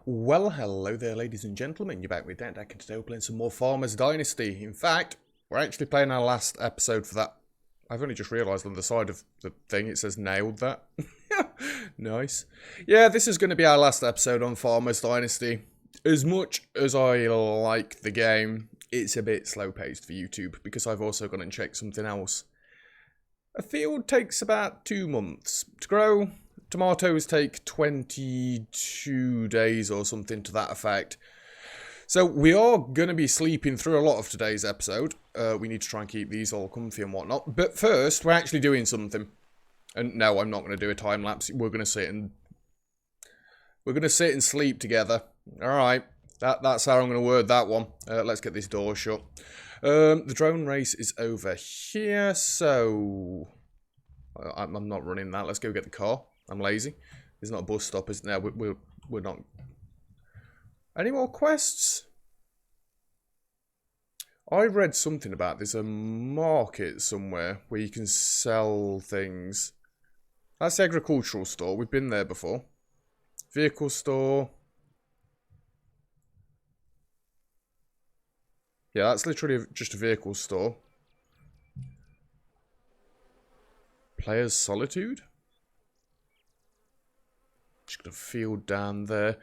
Well, hello there, ladies and gentlemen. You're back with Dan Dak, and today we're playing some more Farmers Dynasty. In fact, we're actually playing our last episode for that. I've only just realised on the side of the thing it says nailed that. Nice. Yeah, this is going to be our last episode on Farmers Dynasty. As much as I like the game, it's a bit slow-paced for YouTube because I've also gone and checked something else. A field takes about 2 months to grow. Tomatoes take 22 days or something to that effect. So we are going to be sleeping through a lot of today's episode. We need to try and keep these all comfy and whatnot. But first, we're actually doing something. And no, I'm not going to do a time lapse. We're going to sit and sleep together. All right, that's how I'm going to word that one. Let's get this door shut. The drone race is over here, so I'm not running that. Let's go get the car. I'm lazy. There's not a bus stop, is there? No, we're not. Any more quests? I read something about there's a market somewhere where you can sell things. That's the agricultural store. We've been there before. Vehicle store. Yeah, that's literally just a vehicle store. Player's Solitude? Just got a field down there.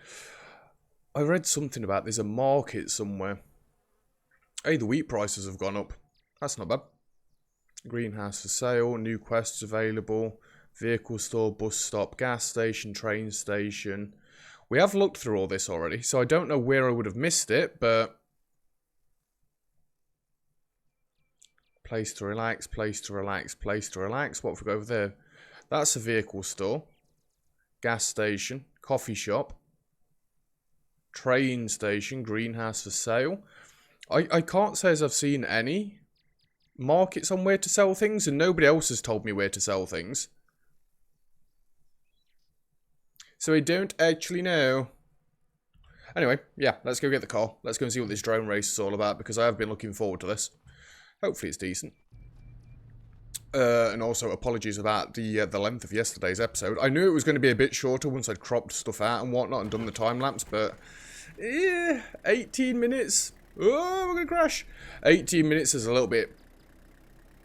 I read something about there's a market somewhere. Hey, the wheat prices have gone up. That's not bad. Greenhouse for sale. New quests available. Vehicle store, bus stop, gas station, train station. We have looked through all this already, so I don't know where I would have missed it, but... Place to relax, place to relax, place to relax. What have we got over there? That's a vehicle store. Gas station, coffee shop, train station, greenhouse for sale. I can't say as I've seen any markets on where to sell things, and nobody else has told me where to sell things. So I don't actually know. Anyway, yeah, let's go get the car. Let's go and see what this drone race is all about, because I have been looking forward to this. Hopefully it's decent. And also, apologies about the length of yesterday's episode. I knew it was going to be a bit shorter once I'd cropped stuff out and whatnot and done the time-lapse, but... 18 minutes. Oh, we're going to crash. 18 minutes is a little bit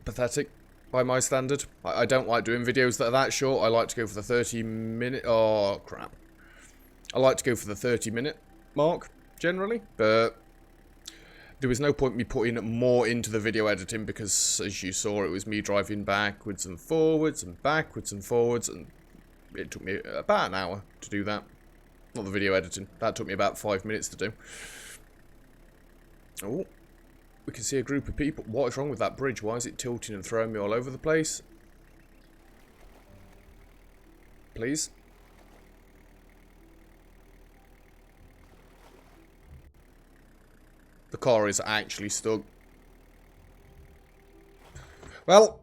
pathetic by my standard. I don't like doing videos that are that short. I like to go for the 30-minute... Oh, crap. I like to go for the 30-minute mark, generally, but... There was no point me putting more into the video editing because, as you saw, it was me driving backwards and forwards and backwards and forwards, and it took me about an hour to do that. Not the video editing. That took me about 5 minutes to do. Oh, we can see a group of people. What is wrong with that bridge? Why is it tilting and throwing me all over the place? Please? The car is actually stuck. Well,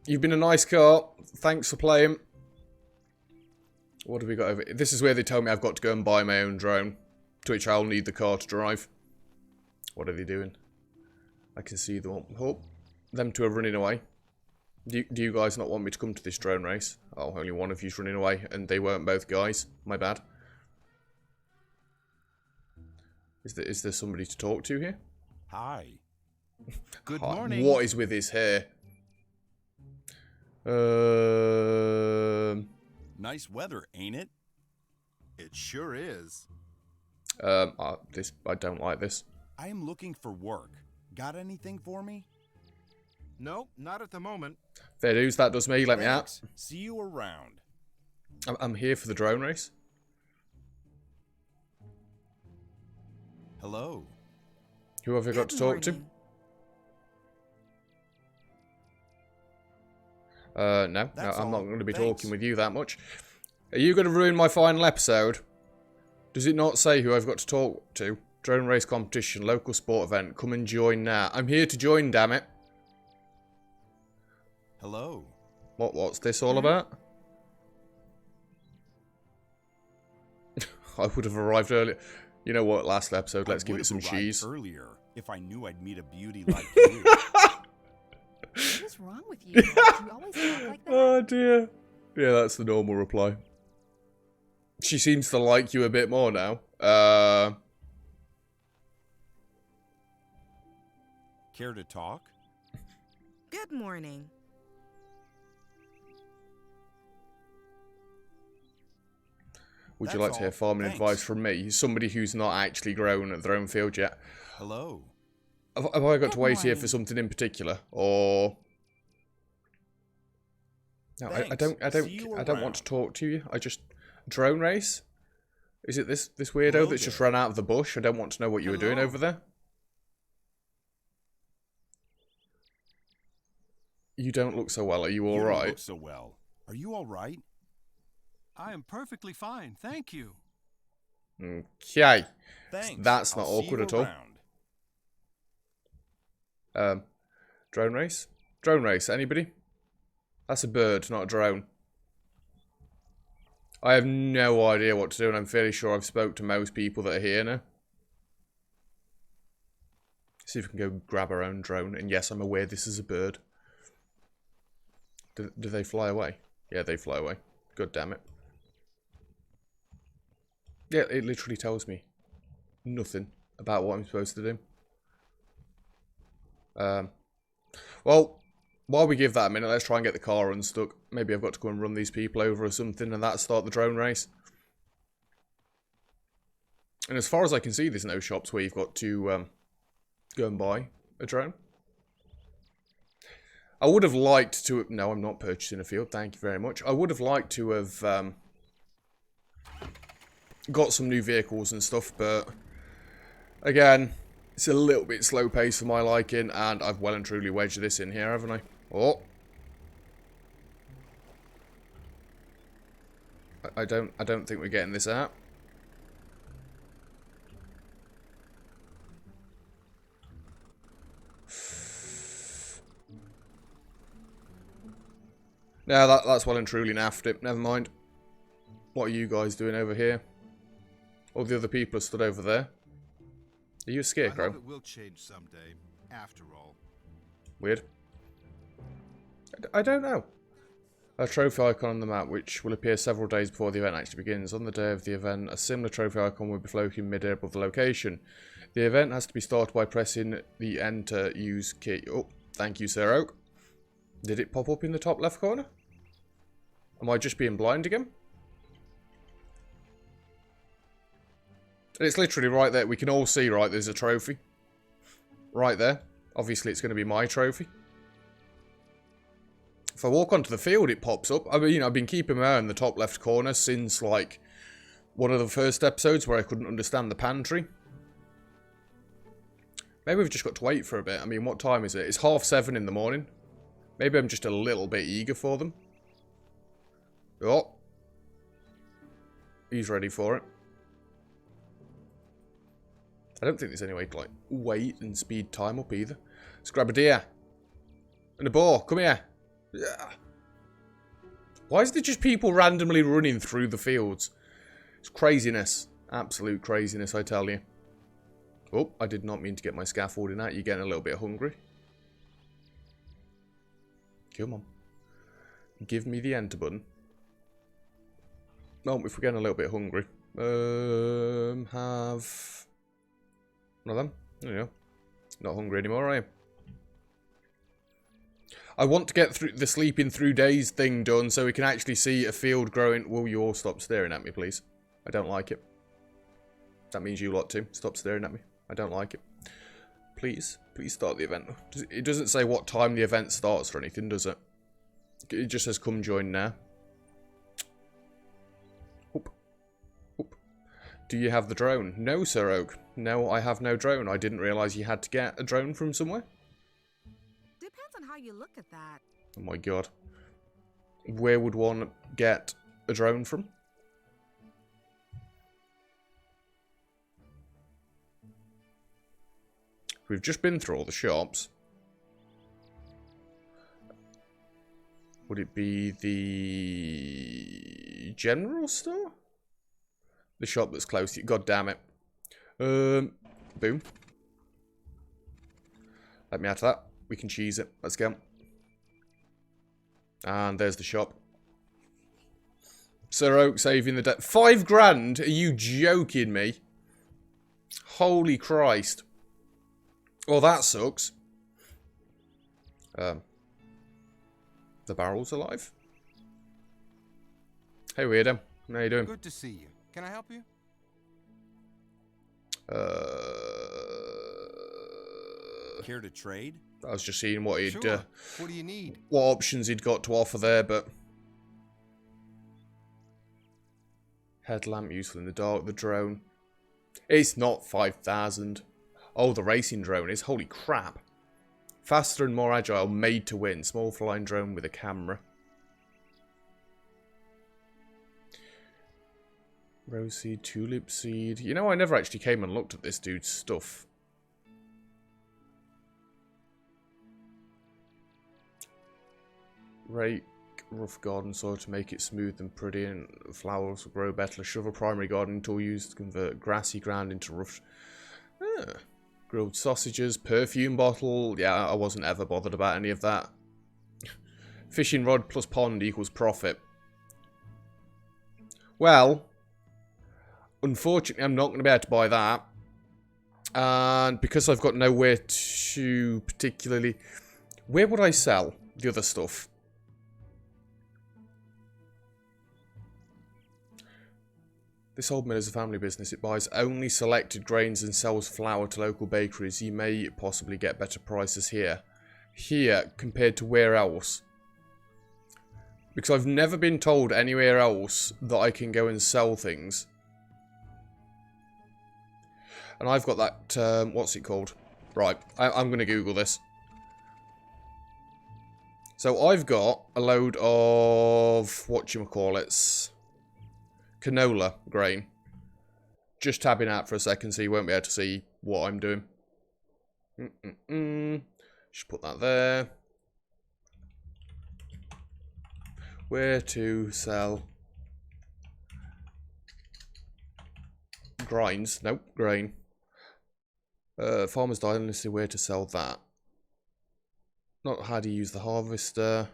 you've been a nice car. Thanks for playing. What have we got over here? This is where they tell me I've got to go and buy my own drone. To which I'll need the car to drive. What are they doing? I can see them. Oh, them two are running away. Do you guys not want me to come to this drone race? Oh, only one of you's running away. And they weren't both guys. My bad. Is there somebody to talk to here? Hi. Good morning. What is with his hair? Nice weather, ain't it? It sure is. I don't like this. I am looking for work. Got anything for me? Nope, not at the moment. Fair dues, that does me. Let me out. See you around. I'm here for the drone race. Hello. Who have you got to talk to? No, I'm not going to be talking with you that much. Are you going to ruin my final episode? Does it not say who I've got to talk to? Drone race competition, local sport event. Come and join now. I'm here to join, damn it. Hello. What's this all about? I would have arrived earlier. You know what? Last episode, let's give it some cheese. Earlier, if I knew I'd meet a beauty like you. What's wrong with you? Do you always talk like that? Oh dear. Yeah, that's the normal reply. She seems to like you a bit more now. Care to talk? Good morning. Would you That's like to hear all. farming Thanks. advice from me? Somebody who's not actually grown at their own field yet. Hello. Have I got to Good wait here for morning. something in particular, or no? I Thanks. don't. See you I don't want to around. talk to you. I just drone race. Is it this weirdo Hello that's just there. run out of the bush? I don't want to know what you were doing Hello. over there. You don't look so well. Are you all You don't right? look so well. Are you all right? I am perfectly fine, thank you. Okay. Thanks. That's not I'll see awkward you at all. around. Drone race? Drone race, anybody? That's a bird, not a drone. I have no idea what to do, and I'm fairly sure I've spoke to most people that are here now. See if we can go grab our own drone. And yes, I'm aware this is a bird. Do they fly away? Yeah, they fly away. God damn it. Yeah, it literally tells me nothing about what I'm supposed to do. Well, while we give that a minute, let's try and get the car unstuck. Maybe I've got to go and run these people over or something, and that start the drone race. And as far as I can see, there's no shops where you've got to go and buy a drone. I would have liked to... No, I'm not purchasing a field. Thank you very much. I would have liked to have got some new vehicles and stuff, but again, it's a little bit slow pace for my liking, and I've well and truly wedged this in here, haven't I? Oh. I don't think we're getting this out. No, that's well and truly naffed it. Never mind. What are you guys doing over here? All the other people are stood over there. Are you a I scarecrow? hope it will change someday, after all. Weird. I don't know. A trophy icon on the map, which will appear several days before the event actually begins. On the day of the event, a similar trophy icon will be floating mid-air above the location. The event has to be started by pressing the enter use key. Oh, thank you, Sir Oak. Did it pop up in the top left corner? Am I just being blind again? It's literally right there. We can all see, right, there's a trophy. Right there. Obviously, it's going to be my trophy. If I walk onto the field, it pops up. I mean, I've been keeping my eye on the top left corner since, like, one of the first episodes where I couldn't understand the pantry. Maybe we've just got to wait for a bit. I mean, what time is it? It's 7:30 in the morning. Maybe I'm just a little bit eager for them. Oh. He's ready for it. I don't think there's any way to, like, wait and speed time up either. Let's grab a deer. And a boar. Come here. Yeah. Why is there just people randomly running through the fields? It's craziness. Absolute craziness, I tell you. Oh, I did not mean to get my scaffolding out. You're getting a little bit hungry. Come on. Give me the enter button. Oh, if we're getting a little bit hungry. Have... one of them. There you go. Not hungry anymore, are you? I want to get through the sleeping through days thing done so we can actually see a field growing. Will you all stop staring at me, please? I don't like it. That means you lot too. Stop staring at me. I don't like it. Please. Please start the event. It doesn't say what time the event starts or anything, does it? It just says come join now. Oop. Oop. Do you have the drone? No, Sir Oak. No, I have no drone. I didn't realise you had to get a drone from somewhere. Depends on how you look at that. Oh my god. Where would one get a drone from? We've just been through all the shops. Would it be the general store? The shop that's close to you. God damn it. Boom. Let me out of that. We can cheese it. Let's go. And there's the shop. Sir Oak saving the day. 5 grand? Are you joking me? Holy Christ. Well, that sucks. The barrel's alive? Hey, Weirdo. How you doing? Good to see you. Can I help you? Care to trade? I was just seeing what he'd, Sure. What do you need? what options he'd got to offer there, but... Headlamp useful in the dark, the drone. It's not 5,000. Oh, the racing drone is. Holy crap. Faster and more agile, made to win. Small flying drone with a camera. Rose seed, tulip seed. You know, I never actually came and looked at this dude's stuff. Rake rough garden soil to make it smooth and pretty, and flowers will grow better. Shovel primary gardening tool used to convert grassy ground into rough. Grilled sausages, perfume bottle. Yeah, I wasn't ever bothered about any of that. Fishing rod plus pond equals profit. Well, unfortunately, I'm not going to be able to buy that. And because I've got nowhere to particularly... Where would I sell the other stuff? This old mill is a family business. It buys only selected grains and sells flour to local bakeries. You may possibly get better prices here. Here, compared to where else? Because I've never been told anywhere else that I can go and sell things. And I've got that, what's it called? Right, I'm going to Google this. So I've got a load of, whatchamacallits, canola grain. Just tabbing out for a second so you won't be able to see what I'm doing. Just put that there. Where to sell grinds? Nope, grain. Farmer's Dynasty, where to sell that? Not how to use the harvester.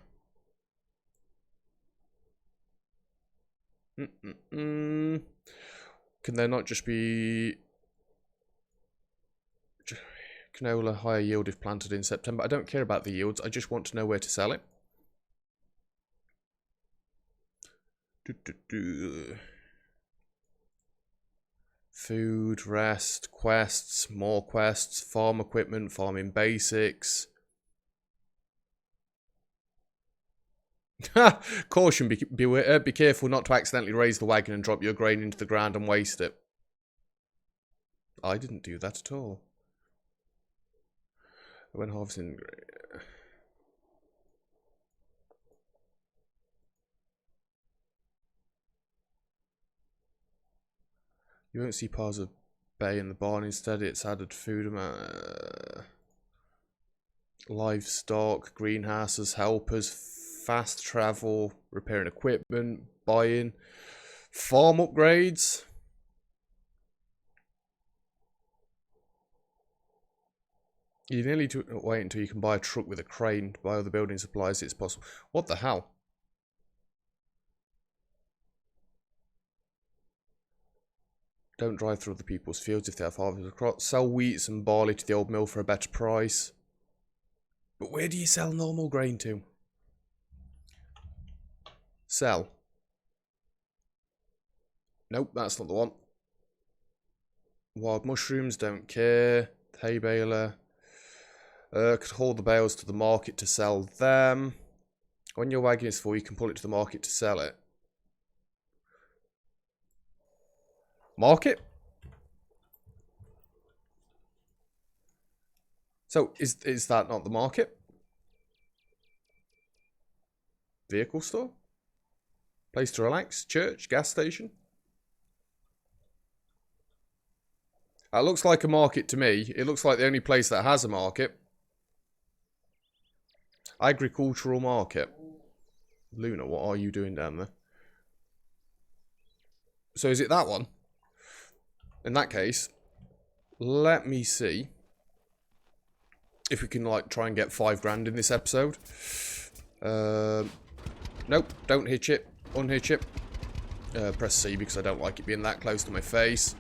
Can there not just be canola higher yield if planted in September? I don't care about the yields. I just want to know where to sell it. Food, rest, quests, more quests, farm equipment, farming basics. Caution, be careful not to accidentally raise the wagon and drop your grain into the ground and waste it. I didn't do that at all. When harvesting... You won't see piles of bay in the barn. Instead, it's added food, livestock, greenhouses, helpers, fast travel, repairing equipment, buying, farm upgrades. You nearly need to wait until you can buy a truck with a crane to buy all the building supplies it's possible. What the hell? Don't drive through other people's fields if they have harvested crops. Sell wheat and barley to the old mill for a better price. But where do you sell normal grain to? Sell. Nope, that's not the one. Wild mushrooms, don't care. Hay baler. Could haul the bales to the market to sell them. When your wagon is full, you can pull it to the market to sell it. Market? So, is that not the market? Vehicle store? Place to relax? Church? Gas station? That looks like a market to me. It looks like the only place that has a market. Agricultural market. Luna, what are you doing down there? So is it that one? In that case, let me see if we can like try and get 5 grand in this episode. Nope, don't hitch it. Unhitch it. Press C because I don't like it being that close to my face.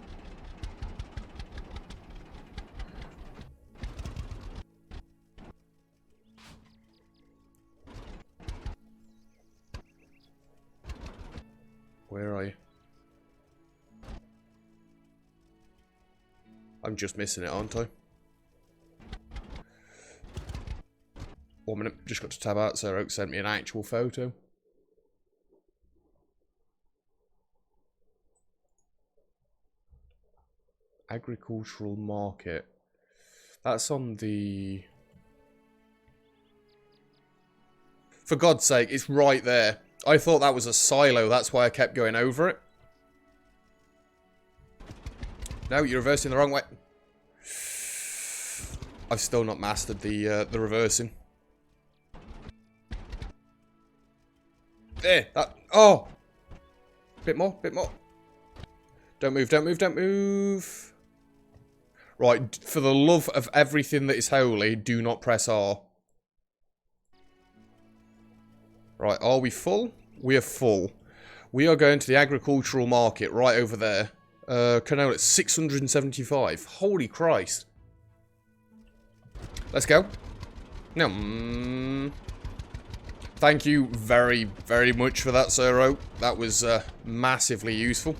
Where are you? I'm just missing it, aren't I? 1 minute, just got to tab out so Oak sent me an actual photo. Agricultural market. That's on the... For God's sake, it's right there. I thought that was a silo, that's why I kept going over it. No, you're reversing the wrong way. I've still not mastered the reversing. There, that, oh! Bit more, bit more. Don't move, don't move, don't move. Right, for the love of everything that is holy, do not press R. Right, are we full? We are full. We are going to the agricultural market right over there. Canola at 675. Holy Christ. Let's go. No. Thank you very, very much for that, Sir Oak. That was massively useful.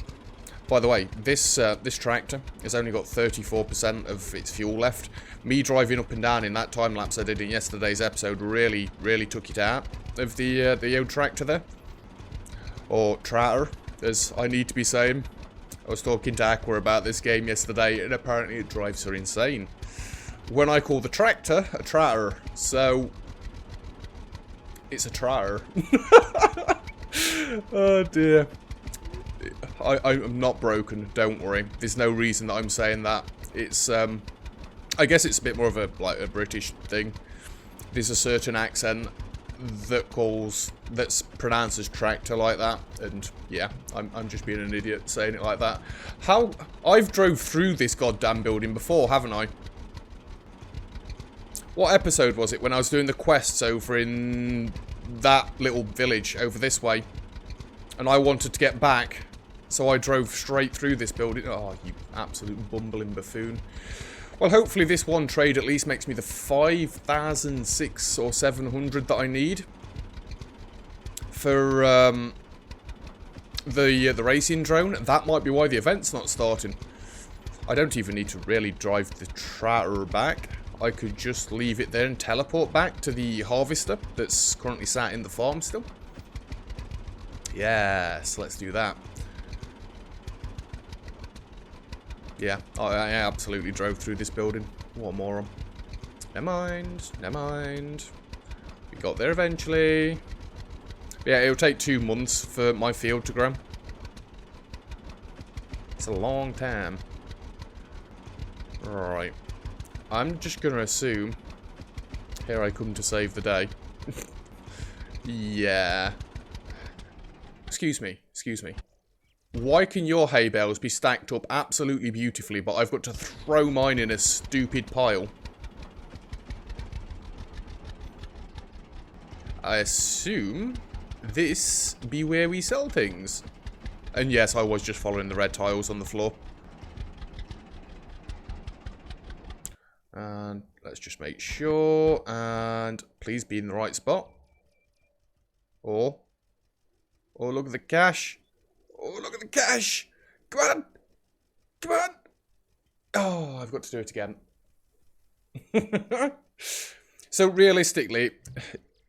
By the way, this tractor has only got 34% of its fuel left. Me driving up and down in that time lapse I did in yesterday's episode really, really took it out of the old tractor there. Or tractor, as I need to be saying. I was talking to Aqua about this game yesterday, and apparently it drives her insane. When I call the tractor a tractor, so it's a tractor. Oh dear. I'm not broken, don't worry. There's no reason that I'm saying that. It's, I guess it's a bit more of a British thing. There's a certain accent that's pronounced as tractor like that, and yeah, I'm just being an idiot saying it like that. How, I've drove through this goddamn building before, haven't I? What episode was it when I was doing the quests over in that little village over this way, and I wanted to get back? So I drove straight through this building. Oh, you absolute bumbling buffoon. Well, hopefully this one trade at least makes me the 5,600 or 700 that I need for the racing drone. That might be why the event's not starting. I don't even need to really drive the tractor back. I could just leave it there and teleport back to the harvester that's currently sat in the farm still. Yes, let's do that. Yeah, I absolutely drove through this building. What a moron. Never mind, never mind. We got there eventually. Yeah, it'll take 2 months for my field to grow. It's a long time. Right. I'm just going to assume... Here I come to save the day. Yeah. Excuse me, excuse me. Why can your hay bales be stacked up absolutely beautifully, but I've got to throw mine in a stupid pile? I assume this be where we sell things. And yes, I was just following the red tiles on the floor. And let's just make sure. And please be in the right spot. Or look at the cash. Oh, look at the cash! Come on! Come on! Oh, I've got to do it again. So realistically,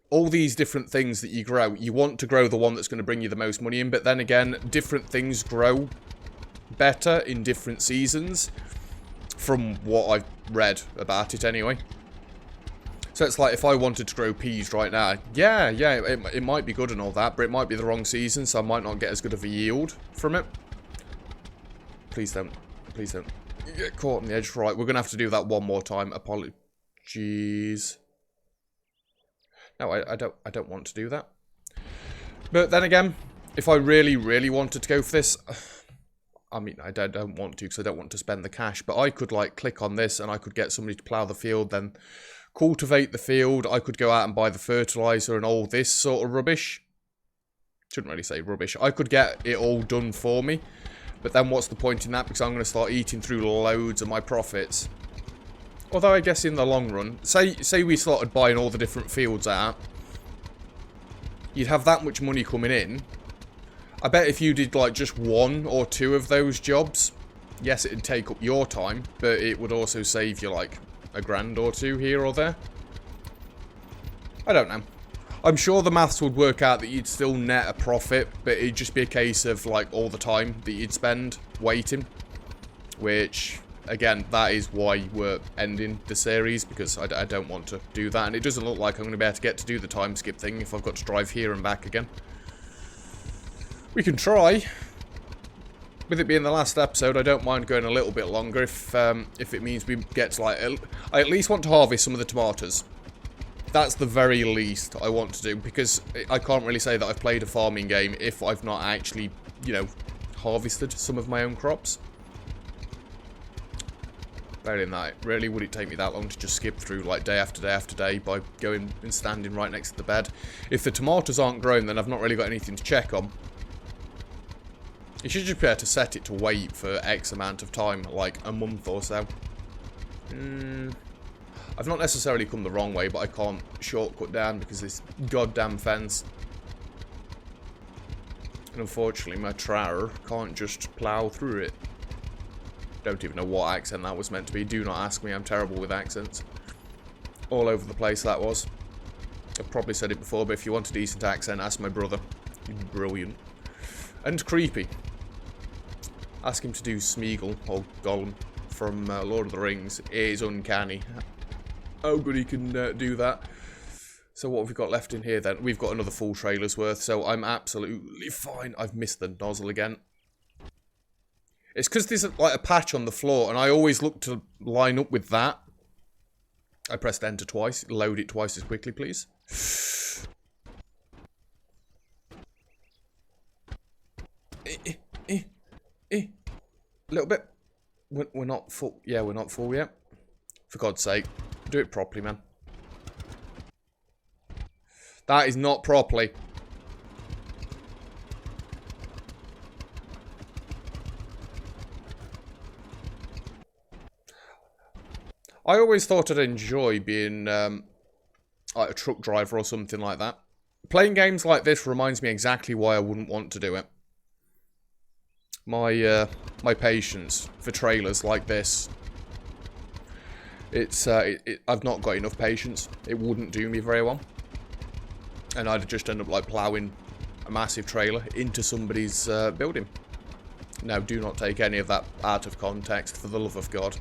all these different things that you grow, you want to grow the one that's going to bring you the most money in, but then again, different things grow better in different seasons, from what I've read about it anyway. So it's like if I wanted to grow peas right now, yeah, it might be good and all that, but it might be the wrong season, so I might not get as good of a yield from it. Please don't. Please don't. You get caught on the edge. Right, we're going to have to do that one more time. Apologies. No, I don't want to do that. But then again, if I really, really wanted to go for this... I mean, I don't want to because I don't want to spend the cash, but I could, like, click on this and I could get somebody to plough the field, then... cultivate the field. I could go out and buy the fertilizer and all this sort of rubbish. Shouldn't really say rubbish. I could get it all done for me. But then what's the point in that? Because I'm going to start eating through loads of my profits. Although I guess in the long run, say we started buying all the different fields out, you'd have that much money coming in. I bet if you did like just 1 or 2 of those jobs, yes, it'd take up your time, but it would also save you like a grand or 2 here or there. I don't know. I'm sure the maths would work out that you'd still net a profit, but it'd just be a case of like all the time that you'd spend waiting, which... Again, that is why we're ending the series, because I don't want to do that. And it doesn't look like I'm going to be able to get to do the time skip thing if I've got to drive here and back again. We can try. With it being the last episode, I don't mind going a little bit longer if it means we get to, like... I at least want to harvest some of the tomatoes. That's the very least I want to do, because I can't really say that I've played a farming game if I've not actually, you know, harvested some of my own crops. Failing that, really, would it take me that long to just skip through like day after day after day by going and standing right next to the bed? If the tomatoes aren't growing, then I've not really got anything to check on. You should just be able to set it to wait for X amount of time, like a month or so. I've not necessarily come the wrong way, but I can't shortcut down because of this goddamn fence. And unfortunately, my tractor can't just plough through it. Don't even know what accent that was meant to be. Do not ask me, I'm terrible with accents. All over the place that was. I've probably said it before, but if you want a decent accent, ask my brother. He's brilliant. And creepy. Ask him to do Smeagol, or Gollum, from Lord of the Rings. It is uncanny. How good he can do that. So what have we got left in here then? We've got another full trailer's worth, so I'm absolutely fine. I've missed the nozzle again. It's because there's like a patch on the floor, and I always look to line up with that. I pressed enter twice. Load it twice as quickly, please. A little bit. We're not full. Yeah, we're not full yet. For God's sake, do it properly, man. That is not properly. I always thought I'd enjoy being like a truck driver or something like that. Playing games like this reminds me exactly why I wouldn't want to do it. My patience for trailers like this. I've not got enough patience. It wouldn't do me very well. And I'd just end up like ploughing a massive trailer into somebody's building. Now, do not take any of that out of context, for the love of God.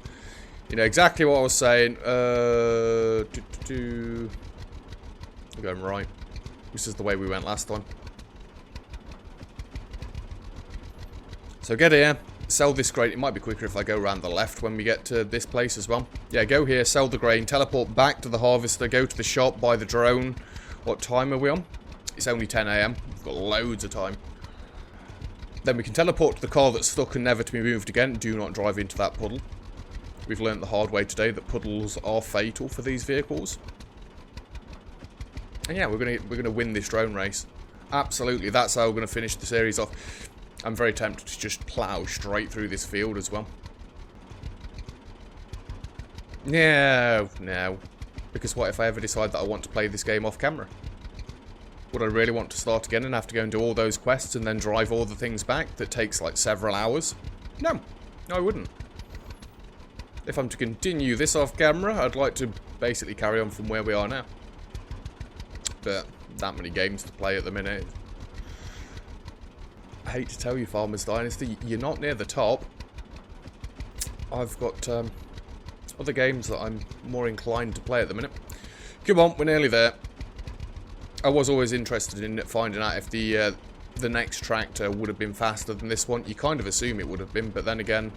You know exactly what I was saying. We're going right. This is the way we went last time. So get here, sell this grain. It might be quicker if I go around the left when we get to this place as well. Yeah, go here, sell the grain, teleport back to the harvester, go to the shop, buy the drone. What time are we on? It's only 10 AM. We've got loads of time. Then we can teleport to the car that's stuck and never to be moved again. Do not drive into that puddle. We've learnt the hard way today that puddles are fatal for these vehicles. And yeah, we're gonna win this drone race. Absolutely, that's how we're gonna finish the series off. I'm very tempted to just plough straight through this field as well. No. Because what if I ever decide that I want to play this game off camera? Would I really want to start again and have to go and do all those quests and then drive all the things back that takes like several hours? No, I wouldn't. If I'm to continue this off camera, I'd like to basically carry on from where we are now. But that many games to play at the minute. I hate to tell you, Farmers Dynasty, you're not near the top. I've got other games that I'm more inclined to play at the minute. Come on, we're nearly there. I was always interested in finding out if the next tractor would have been faster than this one. You kind of assume it would have been, but then again,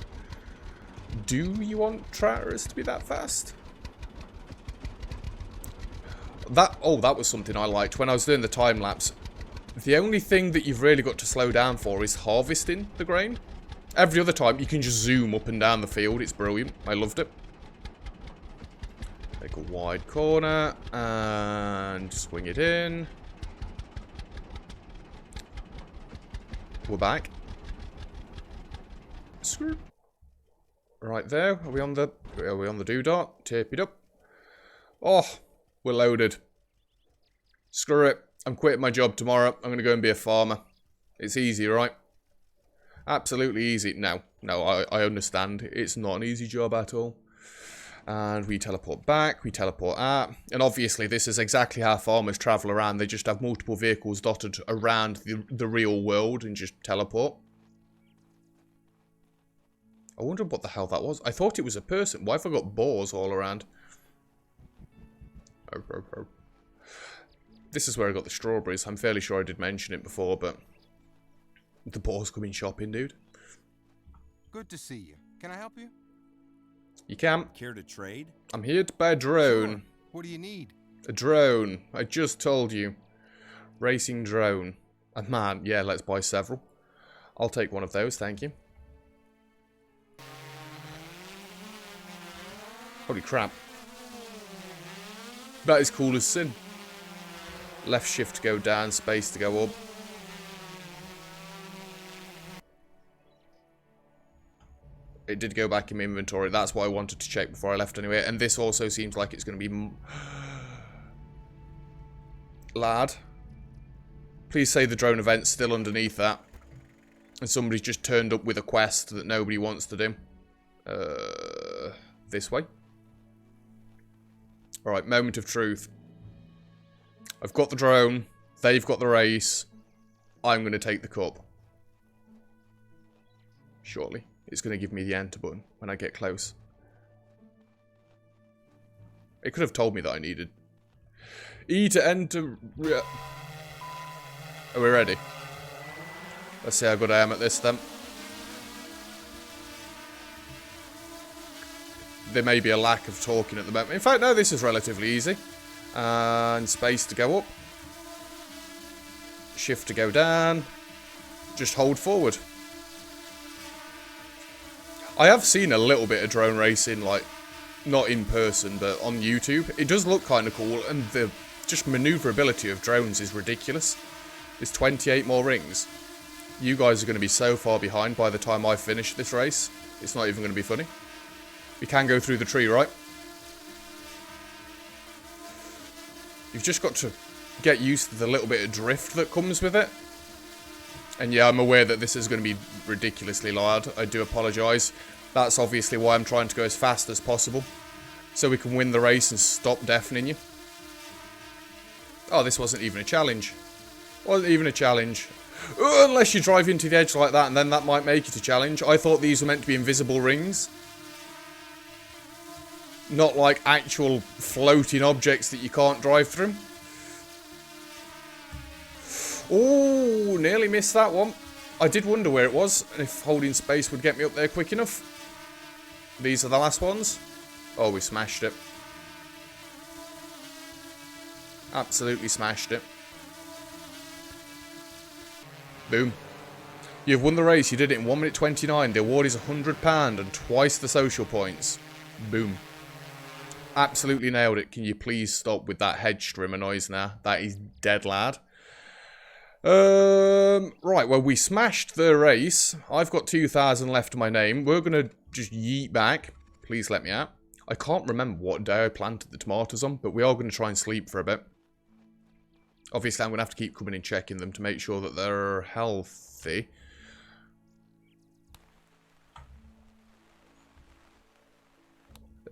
do you want tractors to be that fast? That was something I liked when I was doing the time lapse. The only thing that you've really got to slow down for is harvesting the grain. Every other time you can just zoom up and down the field. It's brilliant. I loved it. Take a wide corner and swing it in. We're back. Screw. Right there. Are we on the doodah? Tape it up. Oh, we're loaded. Screw it. I'm quitting my job tomorrow. I'm going to go and be a farmer. It's easy, right? Absolutely easy. No, I understand. It's not an easy job at all. And we teleport back, we teleport out. And obviously this is exactly how farmers travel around. They just have multiple vehicles dotted around the real world and just teleport. I wonder what the hell that was. I thought it was a person. Why have I got boars all around? This is where I got the strawberries. I'm fairly sure I did mention it before, but the boars come in shopping, dude. Good to see you. Can I help you? You can. Care to trade? I'm here to buy a drone. Sure. What do you need? A drone. I just told you. Racing drone. And man, yeah, let's buy several. I'll take one of those, thank you. Holy crap. That is cool as sin. Left shift to go down, space to go up. It did go back in my inventory. That's what I wanted to check before I left anyway. And this also seems like it's going to be... Lad. Please say the drone event's still underneath that. And somebody's just turned up with a quest that nobody wants to do. This way. Alright, moment of truth. I've got the drone. They've got the race. I'm going to take the cup. Surely. It's going to give me the enter button when I get close. It could have told me that I needed E to enter. Are we ready? Let's see how good I am at this then. There may be a lack of talking at the moment. In fact, no, this is relatively easy. And space to go up. Shift to go down. Just hold forward. I have seen a little bit of drone racing, like, not in person, but on YouTube. It does look kind of cool, and the just maneuverability of drones is ridiculous. There's 28 more rings. You guys are going to be so far behind by the time I finish this race. It's not even going to be funny. We can go through the tree, right? You've just got to get used to the little bit of drift that comes with it. And yeah, I'm aware that this is going to be ridiculously loud. I do apologise. That's obviously why I'm trying to go as fast as possible. So we can win the race and stop deafening you. Oh, this wasn't even a challenge. Wasn't even a challenge. Unless you drive into the edge like that, and then that might make it a challenge. I thought these were meant to be invisible rings. Not like actual floating objects that you can't drive through. Oh, nearly missed that one. I did wonder where it was, and if holding space would get me up there quick enough. These are the last ones. Oh, we smashed it. Absolutely smashed it. Boom. You've won the race. You did it in 1 minute 29. The award is £100 and twice the social points. Boom. Absolutely nailed it. Can you please stop with that hedge trimmer noise now? That is dead, lad. Right, well, we smashed the race. I've got 2,000 left to my name. We're going to just yeet back. Please let me out. I can't remember what day I planted the tomatoes on, but we are going to try and sleep for a bit. Obviously, I'm going to have to keep coming and checking them to make sure that they're healthy.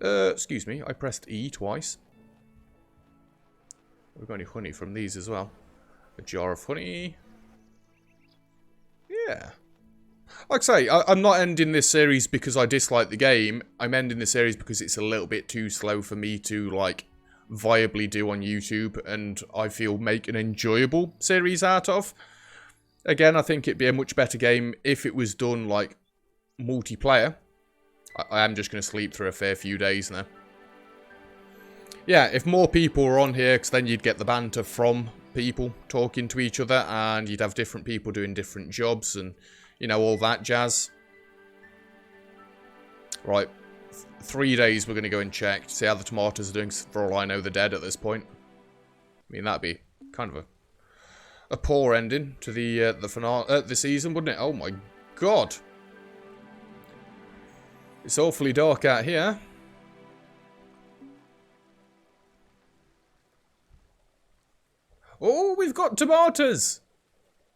Excuse me, I pressed E twice. We've got any honey from these as well. A jar of honey. Yeah. Like I say, I'm not ending this series because I dislike the game. I'm ending the series because it's a little bit too slow for me to, like, viably do on YouTube, and I feel make an enjoyable series out of. Again, I think it'd be a much better game if it was done, like, multiplayer. I am just going to sleep through a fair few days now. Yeah, if more people were on here, because then you'd get the banter from people talking to each other, and you'd have different people doing different jobs, and, you know, all that jazz. Right. 3 days we're going to go and check to see how the tomatoes are doing. For all I know, they're dead at this point. I mean, that'd be kind of a poor ending to the finale, the season, wouldn't it? Oh my god. It's awfully dark out here. Oh, we've got tomatoes!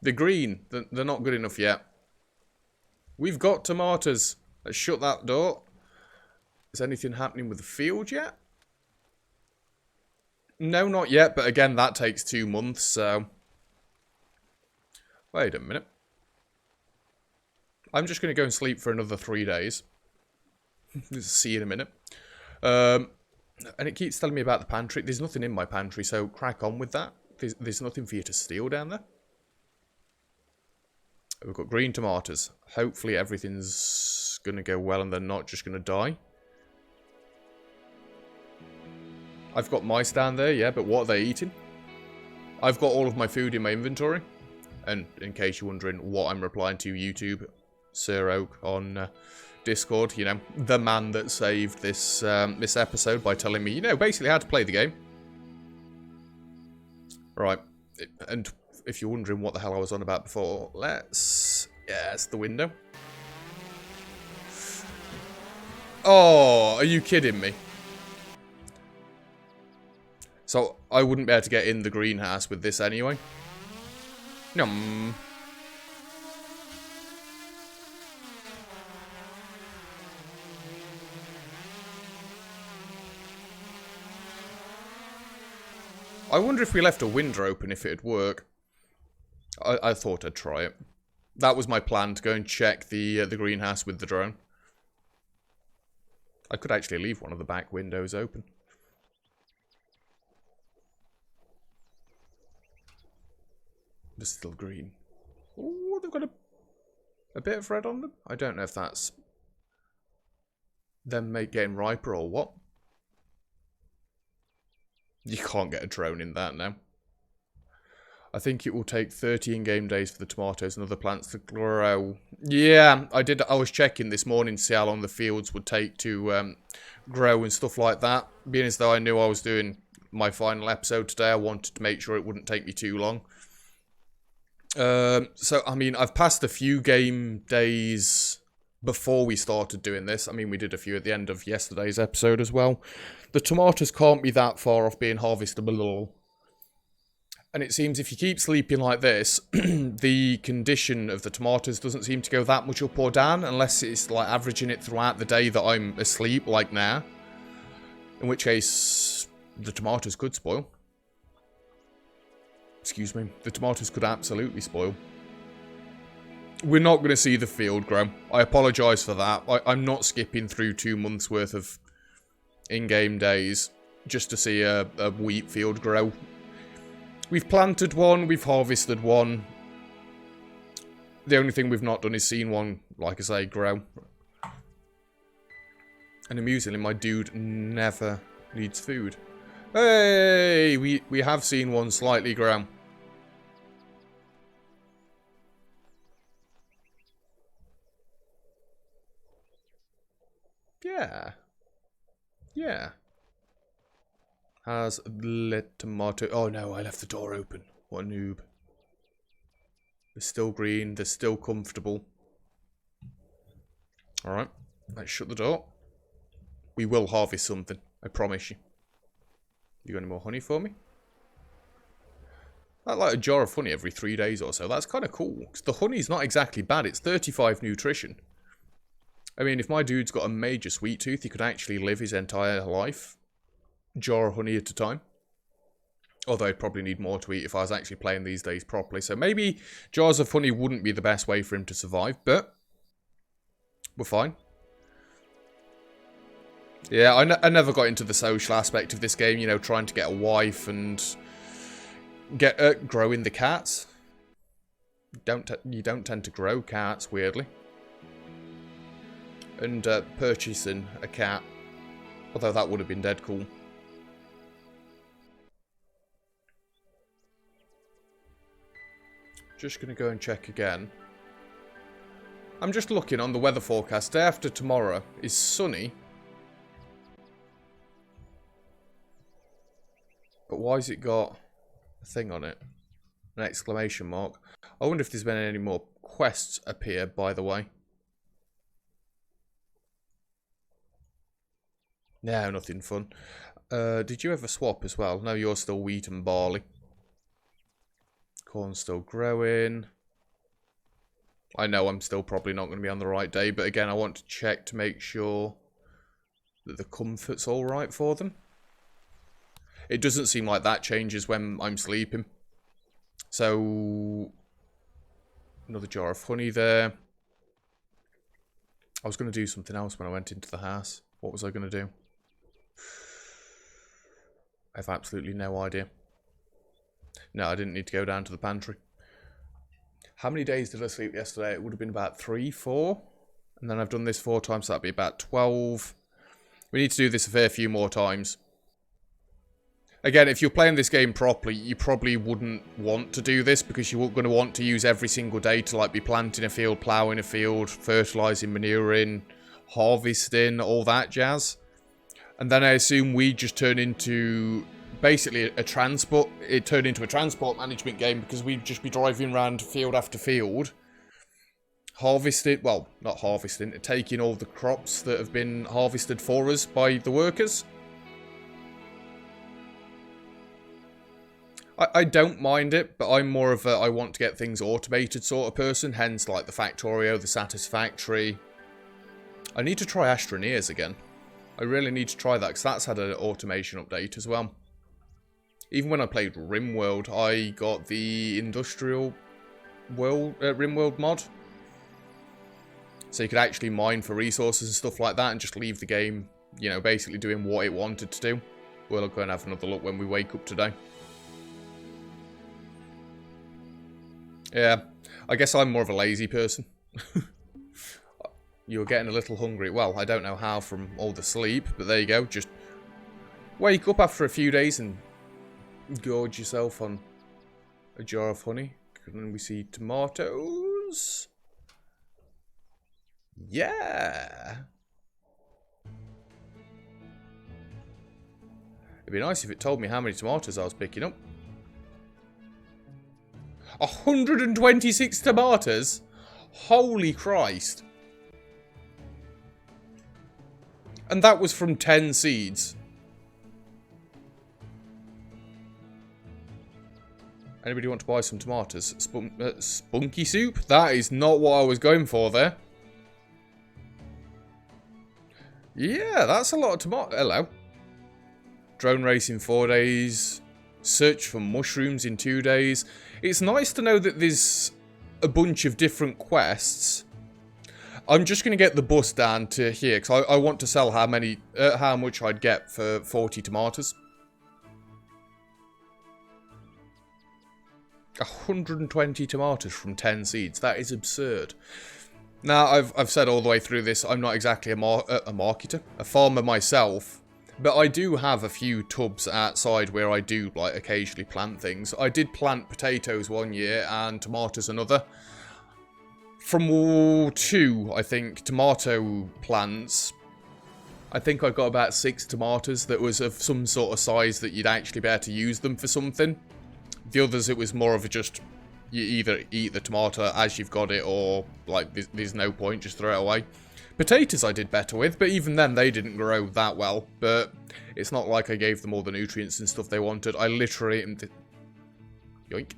They're green. They're not good enough yet. We've got tomatoes. Let's shut that door. Is anything happening with the field yet? No, not yet, but again, that takes 2 months, so... Wait a minute. I'm just going to go and sleep for another 3 days. See you in a minute. And it keeps telling me about the pantry. There's nothing in my pantry, so crack on with that. There's nothing for you to steal down there. We've got green tomatoes. Hopefully everything's going to go well and they're not just going to die. I've got mice down there, yeah, but what are they eating? I've got all of my food in my inventory. And in case you're wondering what I'm replying to, YouTube, Sir Oak on Discord, you know, the man that saved this this episode by telling me, you know, basically how to play the game. Right, and if you're wondering what the hell I was on about before, let's... Yes, the window. Oh, are you kidding me? So, I wouldn't be able to get in the greenhouse with this anyway. Nom. I wonder if we left a window open if it'd work. I thought I'd try it. That was my plan, to go and check the greenhouse with the drone. I could actually leave one of the back windows open. They're still green. Oh, they've got a bit of red on them. I don't know if that's them getting riper or what. You can't get a drone in that now. I think it will take 30 in-game days for the tomatoes and other plants to grow. Yeah, I was checking this morning to see how long the fields would take to grow and stuff like that. Being as though I knew I was doing my final episode today, I wanted to make sure it wouldn't take me too long. So, I mean, I've passed a few game days before we started doing this. I mean, we did a few at the end of yesterday's episode as well. The tomatoes can't be that far off being harvestable. And it seems if you keep sleeping like this, the condition of the tomatoes doesn't seem to go that much up or down, unless it's like averaging it throughout the day that I'm asleep, like now. In which case, the tomatoes could spoil. Excuse me. The tomatoes could absolutely spoil. We're not going to see the field grow. I apologise for that. I'm not skipping through 2 months worth of in-game days just to see a wheat field grow. We've planted one, we've harvested one. The only thing we've not done is seen one, like I say, grow. And amusingly, my dude never needs food. Hey, we have seen one slightly grow. Yeah. Yeah. Has lit tomato... Oh no, I left the door open. What a noob. They're still green. They're still comfortable. Alright. Let's shut the door. We will harvest something. I promise you. You got any more honey for me? I like a jar of honey every 3 days or so. That's kind of cool. 'Cause the honey's not exactly bad. It's 35 nutrition. I mean, if my dude's got a major sweet tooth, he could actually live his entire life. Jar of honey at a time. Although I'd probably need more to eat if I was actually playing these days properly. So maybe jars of honey wouldn't be the best way for him to survive. But we're fine. Yeah, I never got into the social aspect of this game. You know, trying to get a wife and get growing the cats. You don't tend to grow cats, weirdly. And purchasing a cat. Although that would have been dead cool. Just going to go and check again. I'm just looking on the weather forecast. Day after tomorrow is sunny. But why has it got a thing on it? An exclamation mark. I wonder if there's been any more quests appear, by the way. No, nothing fun. Did you ever swap as well? No, you're still wheat and barley. Corn's still growing. I know I'm still probably not going to be on the right day, but again, I want to check to make sure that the comfort's alright for them. It doesn't seem like that changes when I'm sleeping. So, another jar of honey there. I was going to do something else when I went into the house. What was I going to do? I have absolutely no idea. No, I didn't need to go down to the pantry. How many days did I sleep yesterday? It would have been about 3, 4. And then I've done this 4 times, so that'd be about 12. We need to do this a fair few more times. Again, if you're playing this game properly, you probably wouldn't want to do this because you're going to want to use every single day to like be planting a field, ploughing a field, fertilising, manuring, harvesting, all that jazz. And then I assume we just turn into basically a transport. It turned into a transport management game because we'd just be driving around field after field, harvesting. Well, not harvesting, taking all the crops that have been harvested for us by the workers. I don't mind it, but I'm more of a I want to get things automated sort of person. Hence, like the Factorio, the Satisfactory. I need to try Astroneers again. I really need to try that because that's had an automation update as well. Even when I played RimWorld, I got the Industrial World RimWorld mod. So you could actually mine for resources and stuff like that and just leave the game, you know, basically doing what it wanted to do. We'll go and have another look when we wake up today. Yeah, I guess I'm more of a lazy person. You were getting a little hungry. Well, I don't know how from all the sleep, but there you go. Just wake up after a few days and gorge yourself on a jar of honey. And then we see tomatoes. Yeah. It'd be nice if it told me how many tomatoes I was picking up. 126 tomatoes? Holy Christ. And that was from 10 seeds. Anybody want to buy some tomatoes? Spunky soup? That is not what I was going for there. Yeah, that's a lot of tomato. Hello. Drone race in 4 days. Search for mushrooms in 2 days. It's nice to know that there's a bunch of different quests. I'm just going to get the bus down to here because I want to sell how much I'd get for 40 tomatoes. 120 tomatoes from 10 seeds. That is absurd. Now, I've said all the way through this, I'm not exactly a marketer, a farmer myself. But I do have a few tubs outside where I do, like, occasionally plant things. I did plant potatoes one year and tomatoes another. From 2, I think, tomato plants, I think I got about 6 tomatoes that was of some sort of size that you'd actually be able to use them for something. The others, it was more of a just, you either eat the tomato as you've got it or, like, there's no point, just throw it away. Potatoes I did better with, but even then they didn't grow that well. But it's not like I gave them all the nutrients and stuff they wanted. I literally... Yoink.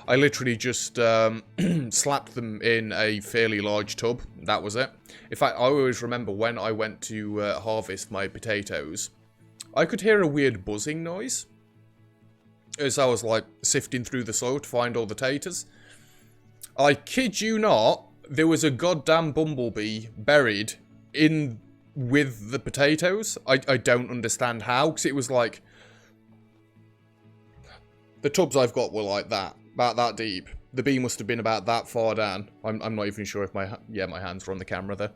I literally just slapped them in a fairly large tub. That was it. In fact, I always remember when I went to harvest my potatoes, I could hear a weird buzzing noise as I was, like, sifting through the soil to find all the taters. I kid you not, there was a goddamn bumblebee buried in with the potatoes. I don't understand how, because it was like... The tubs I've got were like that, about that deep. The bee must have been about that far down. I'm not even sure if my hands were on the camera there.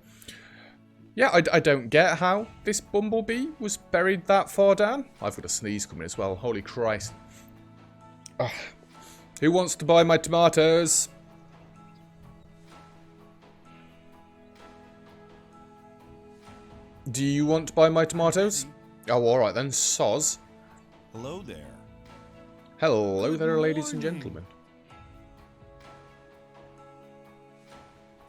Yeah, I don't get how this bumblebee was buried that far down. I've got a sneeze coming as well, holy Christ. Ugh. Who wants to buy my tomatoes? Do you want to buy my tomatoes? Oh, alright then, soz. Hello there. Hello there, Good ladies and morning. gentlemen.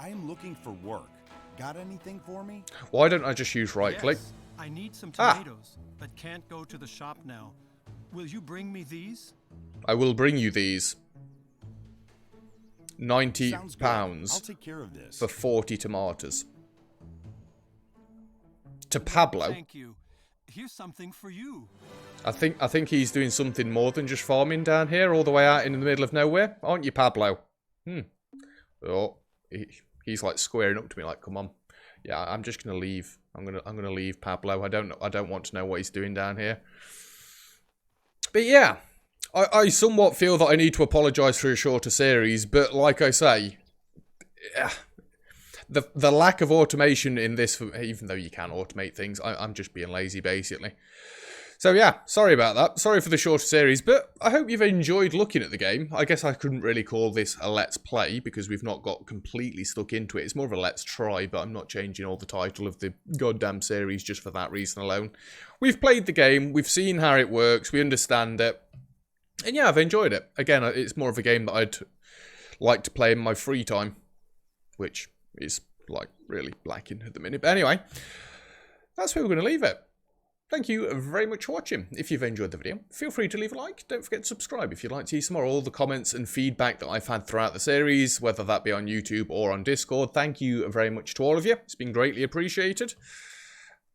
I am looking for work. Got anything for me? Why don't I just use right click? Yes, I need some Ah. tomatoes, but can't go to the shop now. Will you bring me these? I will bring you these. 90 Sounds good. pounds I'll take care of this. for 40 tomatoes. To Pablo. Thank you. Here's something for you. I think he's doing something more than just farming down here, all the way out in the middle of nowhere, aren't you, Pablo? Oh, he's like squaring up to me, like, come on. Yeah, I'm just gonna leave. I'm gonna leave Pablo. I don't want to know what he's doing down here. But yeah, I somewhat feel that I need to apologise for a shorter series, but like I say, the lack of automation in this, even though you can automate things, I'm just being lazy, basically. So yeah, sorry about that. Sorry for the shorter series, but I hope you've enjoyed looking at the game. I guess I couldn't really call this a let's play because we've not got completely stuck into it. It's more of a let's try, but I'm not changing all the title of the goddamn series just for that reason alone. We've played the game, we've seen how it works, we understand it, and yeah, I've enjoyed it. Again, it's more of a game that I'd like to play in my free time, which is like really lacking at the minute. But anyway, that's where we're going to leave it. Thank you very much for watching. If you've enjoyed the video, feel free to leave a like. Don't forget to subscribe if you'd like to see some more. All the comments and feedback that I've had throughout the series, whether that be on YouTube or on Discord, thank you very much to all of you. It's been greatly appreciated.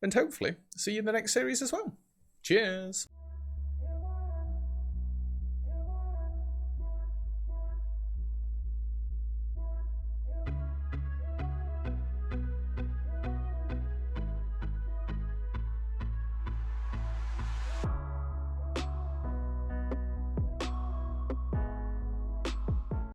And hopefully, see you in the next series as well. Cheers.